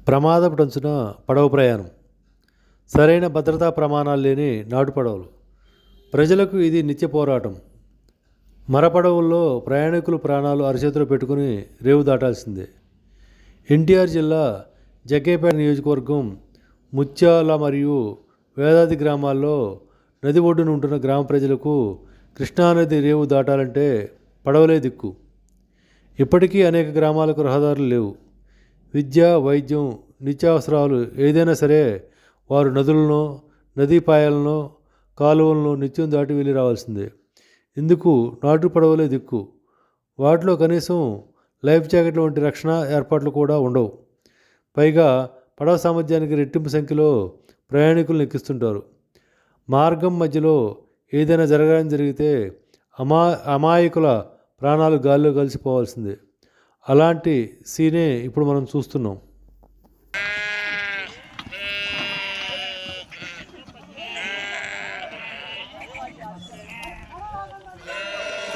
ప్రమాదపడంచున పడవ ప్రయాణం. సరైన భద్రతా ప్రమాణాలు లేని నాటు పడవలు. ప్రజలకు ఇది నిత్య పోరాటం. మరపడవుల్లో ప్రయాణికులు ప్రాణాలు అరచేతిలో పెట్టుకుని రేవు దాటాల్సిందే. ఎన్టీఆర్ జిల్లా జగ్గయ్యపేట నియోజకవర్గం ముత్యాల మరియు వేదాది గ్రామాల్లో నది ఒడ్డున ఉంటున్న గ్రామ ప్రజలకు కృష్ణానది రేవు దాటాలంటే పడవలే దిక్కు. ఇప్పటికీ అనేక గ్రామాలకు రహదారులు లేవు. విద్య, వైద్యం, నిత్యావసరాలు ఏదైనా సరే వారు నదులను, నదీపాయాలను, కాలువలను నిత్యం దాటి వెళ్ళి రావాల్సిందే. ఇందుకు నాటు పడవలే దిక్కు. వాటిలో కనీసం లైఫ్ జాకెట్ల వంటి రక్షణ ఏర్పాట్లు కూడా ఉండవు. పైగా పడవ సామర్థ్యానికి రెట్టింపు సంఖ్యలో ప్రయాణికులను ఎక్కిస్తుంటారు. మార్గం మధ్యలో ఏదైనా జరిగితే అమాయకుల ప్రాణాలు గాల్లో కలిసిపోవాల్సిందే. అలాంటి సీనే ఇప్పుడు మనం చూస్తున్నాం.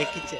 ఎక్కించే